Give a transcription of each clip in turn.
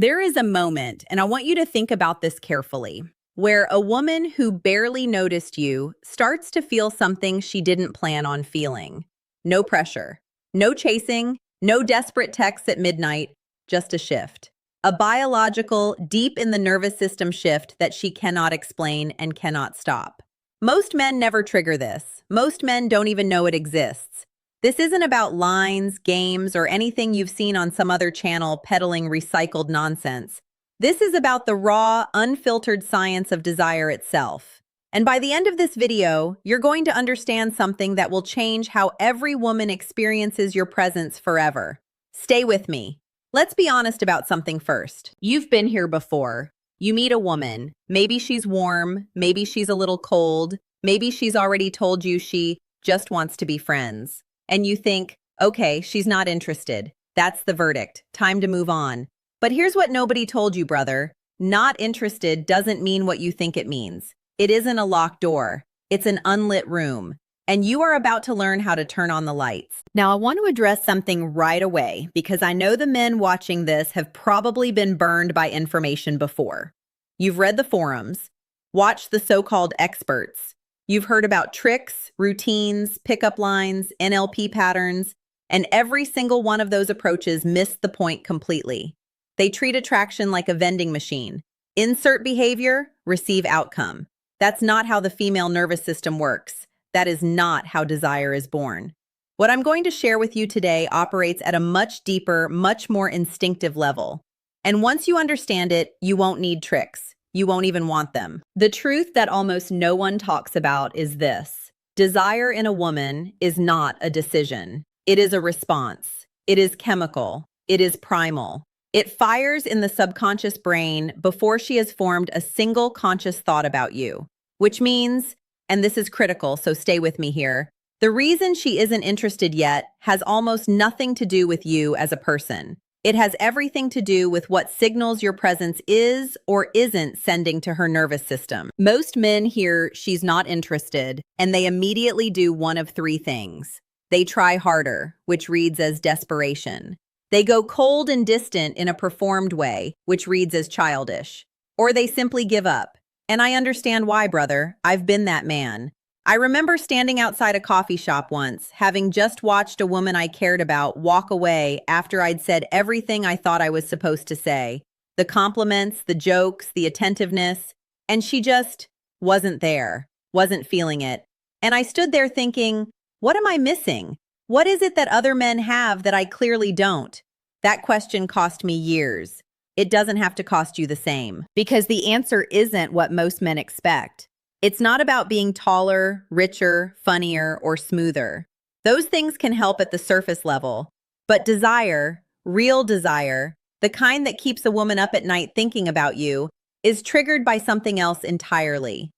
There is a moment, and I want you to think about this carefully, where a woman who barely noticed you starts to feel something she didn't plan on feeling. No pressure, no chasing, no desperate texts at midnight, just a shift. A biological, deep in the nervous system shift that she cannot explain and cannot stop. Most men never trigger this. Most men don't even know it exists. This isn't about lines, games, or anything you've seen on some other channel peddling recycled nonsense. This is about the raw, unfiltered science of desire itself. And by the end of this video, you're going to understand something that will change how every woman experiences your presence forever. Stay with me. Let's be honest about something first. You've been here before. You meet a woman. Maybe she's warm, maybe she's a little cold, maybe she's already told you she just wants to be friends. And you think, okay, she's not interested. That's the verdict. Time to move on. But here's what nobody told you, brother. Not interested doesn't mean what you think it means. It isn't a locked door. It's an unlit room. And you are about to learn how to turn on the lights. Now, I want to address something right away because I know the men watching this have probably been burned by information before. You've read the forums, watched the so-called experts. You've heard about tricks, routines, pickup lines, NLP patterns, and every single one of those approaches missed the point completely. They treat attraction like a vending machine. Insert behavior, receive outcome. That's not how the female nervous system works. That is not how desire is born. What I'm going to share with you today operates at a much deeper, much more instinctive level. And once you understand it, you won't need tricks. You won't even want them. The truth that almost no one talks about is this. Desire in a woman is not a decision. It is a response. It is chemical. It is primal. It fires in the subconscious brain before she has formed a single conscious thought about you. Which means, and this is critical, so stay with me here, the reason she isn't interested yet has almost nothing to do with you as a person. It has everything to do with what signals your presence is or isn't sending to her nervous system. Most men hear she's not interested, and they immediately do one of three things. They try harder, which reads as desperation. They go cold and distant in a performed way, which reads as childish. Or they simply give up. And I understand why, brother. I've been that man. I remember standing outside a coffee shop once, having just watched a woman I cared about walk away after I'd said everything I thought I was supposed to say. The compliments, the jokes, the attentiveness, and she just wasn't there, wasn't feeling it. And I stood there thinking, what am I missing? What is it that other men have that I clearly don't? That question cost me years. It doesn't have to cost you the same. Because the answer isn't what most men expect. It's not about being taller, richer, funnier, or smoother. Those things can help at the surface level. But desire, real desire, the kind that keeps a woman up at night thinking about you, is triggered by something else entirely.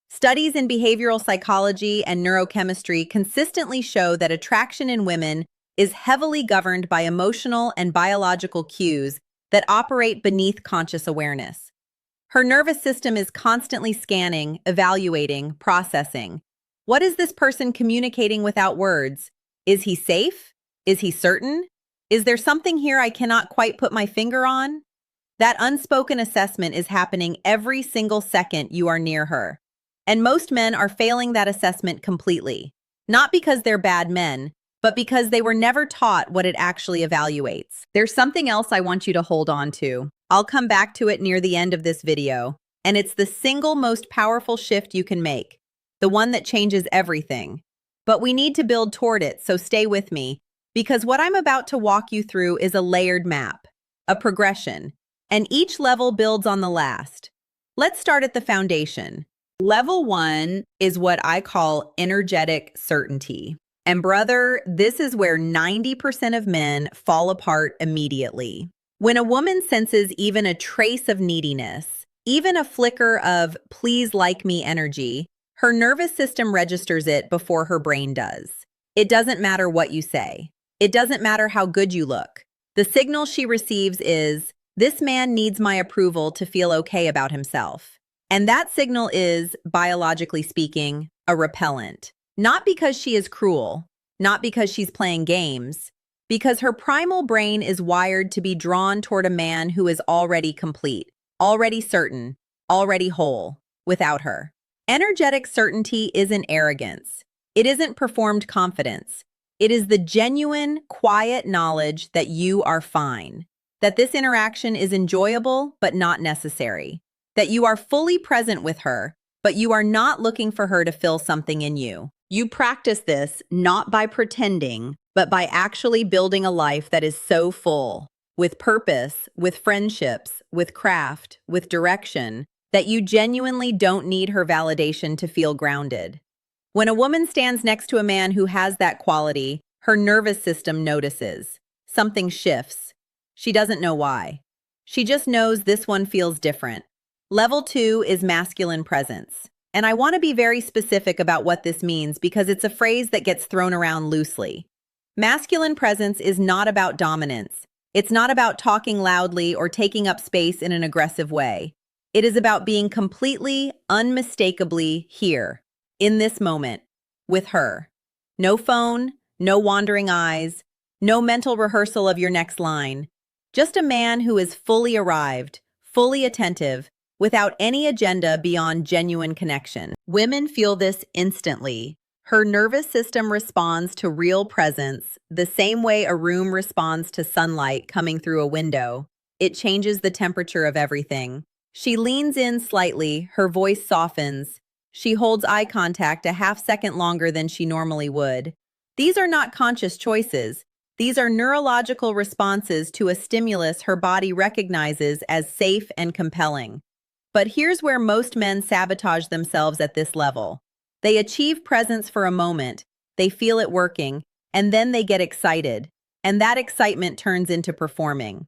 Studies in behavioral psychology and neurochemistry consistently show that attraction in women is heavily governed by emotional and biological cues that operate beneath conscious awareness. Her nervous system is constantly scanning, evaluating, processing. What is this person communicating without words? Is he safe? Is he certain? Is there something here I cannot quite put my finger on? That unspoken assessment is happening every single second you are near her. And most men are failing that assessment completely. Not because they're bad men, but because they were never taught what it actually evaluates. There's something else I want you to hold on to. I'll come back to it near the end of this video, and it's the single most powerful shift you can make, the one that changes everything. But we need to build toward it, so stay with me, because what I'm about to walk you through is a layered map, a progression, and each level builds on the last. Let's start at the foundation. Level 1 is what I call energetic certainty. And brother, this is where 90% of men fall apart immediately. When a woman senses even a trace of neediness, even a flicker of please like me energy, her nervous system registers it before her brain does. It doesn't matter what you say. It doesn't matter how good you look. The signal she receives is, this man needs my approval to feel okay about himself. And that signal is, biologically speaking, a repellent. Not because she is cruel, not because she's playing games, Because her primal brain is wired to be drawn toward a man who is already complete, already certain, already whole, without her. Energetic certainty isn't arrogance. It isn't performed confidence. It is the genuine, quiet knowledge that you are fine, that this interaction is enjoyable but not necessary, that you are fully present with her, but you are not looking for her to fill something in you. You practice this not by pretending, but by actually building a life that is so full, with purpose, with friendships, with craft, with direction, that you genuinely don't need her validation to feel grounded. When a woman stands next to a man who has that quality, her nervous system notices. Something shifts. She doesn't know why. She just knows this one feels different. Level 2 is masculine presence. And I want to be very specific about what this means because it's a phrase that gets thrown around loosely. Masculine presence is not about dominance. It's not about talking loudly or taking up space in an aggressive way. It is about being completely, unmistakably here, in this moment, with her. No phone, no wandering eyes, no mental rehearsal of your next line. Just a man who is fully arrived, fully attentive, without any agenda beyond genuine connection. Women feel this instantly. Her nervous system responds to real presence the same way a room responds to sunlight coming through a window. It changes the temperature of everything. She leans in slightly, her voice softens. She holds eye contact a half-second longer than she normally would. These are not conscious choices. These are neurological responses to a stimulus her body recognizes as safe and compelling. But here's where most men sabotage themselves at this level. They achieve presence for a moment, they feel it working, and then they get excited. And that excitement turns into performing.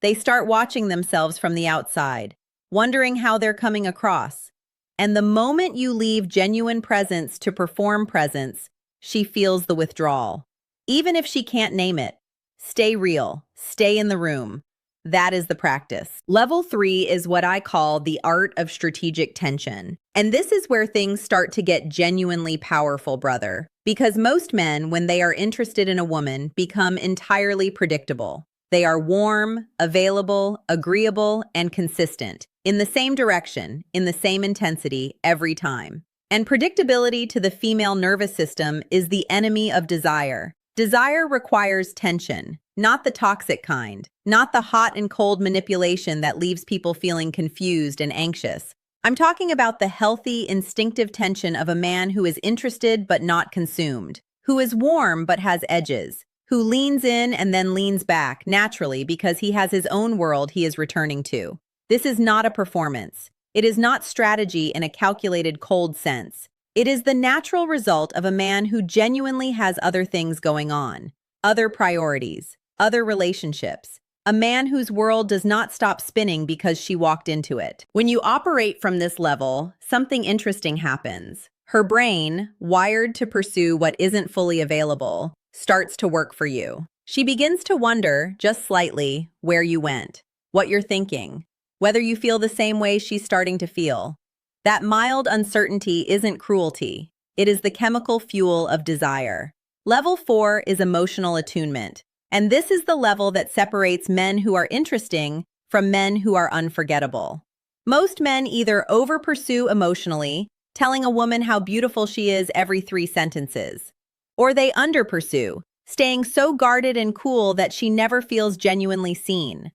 They start watching themselves from the outside, wondering how they're coming across. And the moment you leave genuine presence to perform presence, she feels the withdrawal. Even if she can't name it, stay real, stay in the room. That is the practice. Level 3 is what I call the art of strategic tension. And this is where things start to get genuinely powerful, brother. Because most men, when they are interested in a woman, become entirely predictable. They are warm, available, agreeable, and consistent, in the same direction, in the same intensity, every time. And predictability to the female nervous system is the enemy of desire. Desire requires tension, not the toxic kind, not the hot and cold manipulation that leaves people feeling confused and anxious. I'm talking about the healthy, instinctive tension of a man who is interested but not consumed, who is warm but has edges, who leans in and then leans back naturally because he has his own world he is returning to. This is not a performance. It is not strategy in a calculated, cold sense. It is the natural result of a man who genuinely has other things going on, other priorities, other relationships. A man whose world does not stop spinning because she walked into it. When you operate from this level, something interesting happens. Her brain, wired to pursue what isn't fully available, starts to work for you. She begins to wonder, just slightly, where you went, what you're thinking, whether you feel the same way she's starting to feel. That mild uncertainty isn't cruelty. It is the chemical fuel of desire. Level 4 is emotional attunement. And this is the level that separates men who are interesting from men who are unforgettable. Most men either over-pursue emotionally, telling a woman how beautiful she is every 3 sentences, or they under-pursue, staying so guarded and cool that she never feels genuinely seen.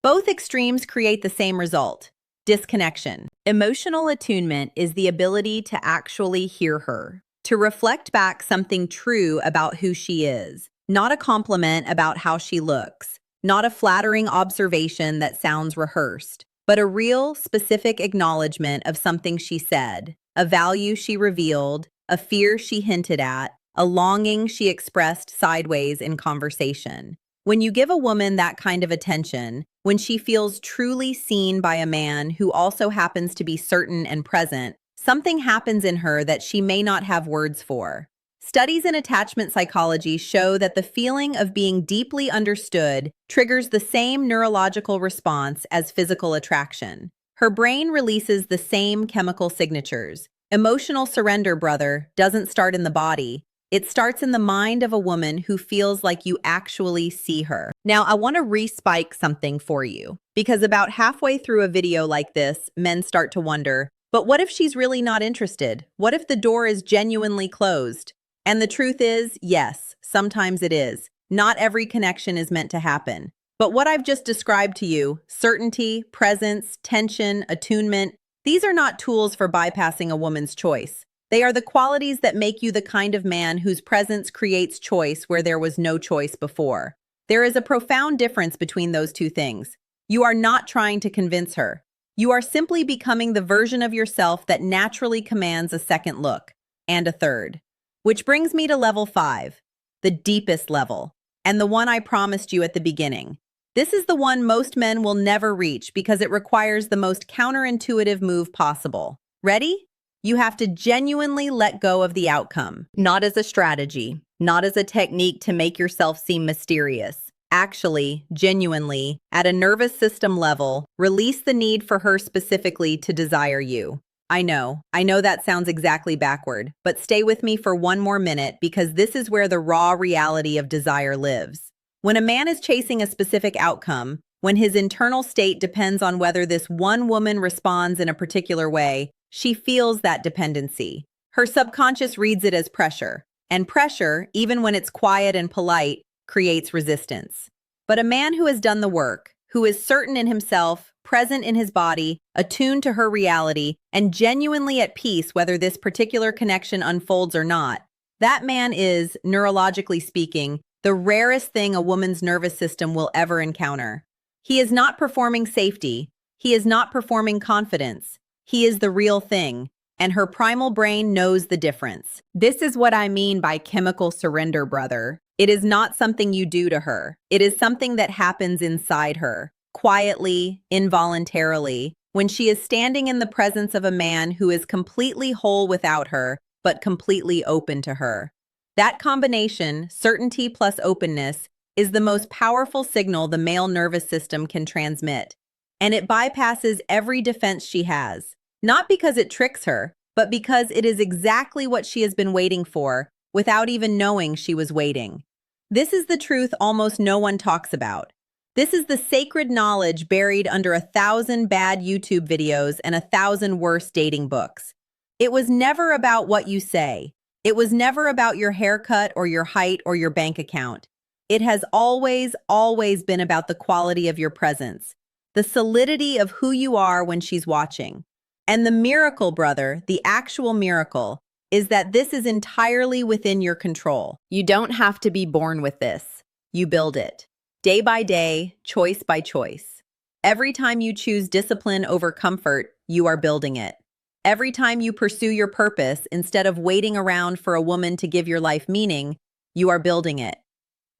Both extremes create the same result: disconnection. Emotional attunement is the ability to actually hear her, to reflect back something true about who she is, not a compliment about how she looks, not a flattering observation that sounds rehearsed, but a real, specific acknowledgement of something she said, a value she revealed, a fear she hinted at, a longing she expressed sideways in conversation. When you give a woman that kind of attention, when she feels truly seen by a man who also happens to be certain and present, something happens in her that she may not have words for. Studies in attachment psychology show that the feeling of being deeply understood triggers the same neurological response as physical attraction. Her brain releases the same chemical signatures. Emotional surrender, brother, doesn't start in the body. It starts in the mind of a woman who feels like you actually see her. Now, I want to respike something for you, because about halfway through a video like this, men start to wonder, but what if she's really not interested? What if the door is genuinely closed? And the truth is, yes, sometimes it is. Not every connection is meant to happen. But what I've just described to you, certainty, presence, tension, attunement, these are not tools for bypassing a woman's choice. They are the qualities that make you the kind of man whose presence creates choice where there was no choice before. There is a profound difference between those two things. You are not trying to convince her. You are simply becoming the version of yourself that naturally commands a second look, and a third. Which brings me to level 5, the deepest level, and the one I promised you at the beginning. This is the one most men will never reach because it requires the most counterintuitive move possible. Ready? You have to genuinely let go of the outcome, not as a strategy, not as a technique to make yourself seem mysterious. Actually, genuinely, at a nervous system level, release the need for her specifically to desire you. I know that sounds exactly backward, but stay with me for one more minute because this is where the raw reality of desire lives. When a man is chasing a specific outcome, when his internal state depends on whether this one woman responds in a particular way, she feels that dependency. Her subconscious reads it as pressure, and pressure, even when it's quiet and polite, creates resistance. But a man who has done the work, who is certain in himself, present in his body, attuned to her reality, and genuinely at peace whether this particular connection unfolds or not, that man is, neurologically speaking, the rarest thing a woman's nervous system will ever encounter. He is not performing safety. He is not performing confidence. He is the real thing, and her primal brain knows the difference. This is what I mean by chemical surrender, brother. It is not something you do to her. It is something that happens inside her, quietly, involuntarily, when she is standing in the presence of a man who is completely whole without her, but completely open to her. That combination, certainty plus openness, is the most powerful signal the male nervous system can transmit. And it bypasses every defense she has. Not because it tricks her, but because it is exactly what she has been waiting for, without even knowing she was waiting. This is the truth almost no one talks about. This is the sacred knowledge buried under 1,000 bad YouTube videos and 1,000 worse dating books. It was never about what you say. It was never about your haircut or your height or your bank account. It has always, always been about the quality of your presence, the solidity of who you are when she's watching. And the miracle, brother, the actual miracle, is that this is entirely within your control. You don't have to be born with this. You build it. Day by day, choice by choice. Every time you choose discipline over comfort, you are building it. Every time you pursue your purpose instead of waiting around for a woman to give your life meaning, you are building it.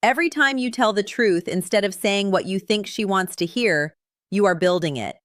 Every time you tell the truth instead of saying what you think she wants to hear, you are building it.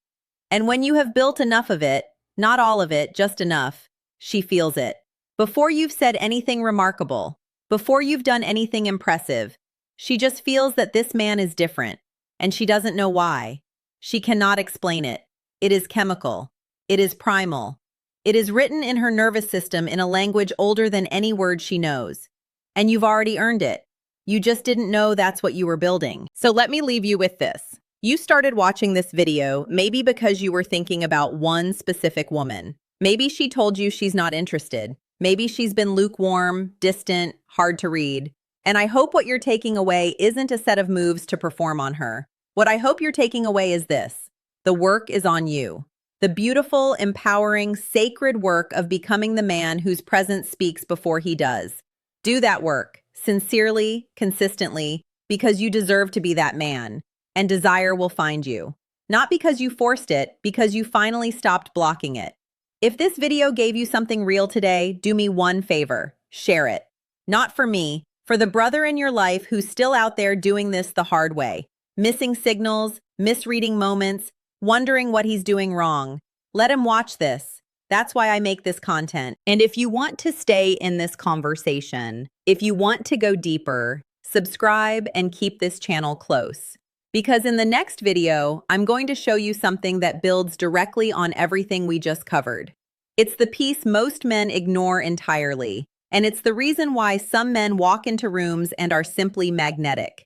And when you have built enough of it, not all of it, just enough, she feels it. Before you've said anything remarkable, before you've done anything impressive, she just feels that this man is different, and she doesn't know why. She cannot explain it. It is chemical. It is primal. It is written in her nervous system in a language older than any word she knows. And you've already earned it. You just didn't know that's what you were building. So let me leave you with this. You started watching this video maybe because you were thinking about one specific woman. Maybe she told you she's not interested. Maybe she's been lukewarm, distant, hard to read. And I hope what you're taking away isn't a set of moves to perform on her. What I hope you're taking away is this. The work is on you. The beautiful, empowering, sacred work of becoming the man whose presence speaks before he does. Do that work, sincerely, consistently, because you deserve to be that man. And desire will find you. Not because you forced it, because you finally stopped blocking it. If this video gave you something real today, do me one favor. Share it. Not for me, for the brother in your life who's still out there doing this the hard way. Missing signals, misreading moments, wondering what he's doing wrong. Let him watch this. That's why I make this content. And if you want to stay in this conversation, if you want to go deeper, subscribe and keep this channel close. Because in the next video, I'm going to show you something that builds directly on everything we just covered. It's the piece most men ignore entirely. And it's the reason why some men walk into rooms and are simply magnetic.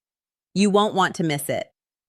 You won't want to miss it.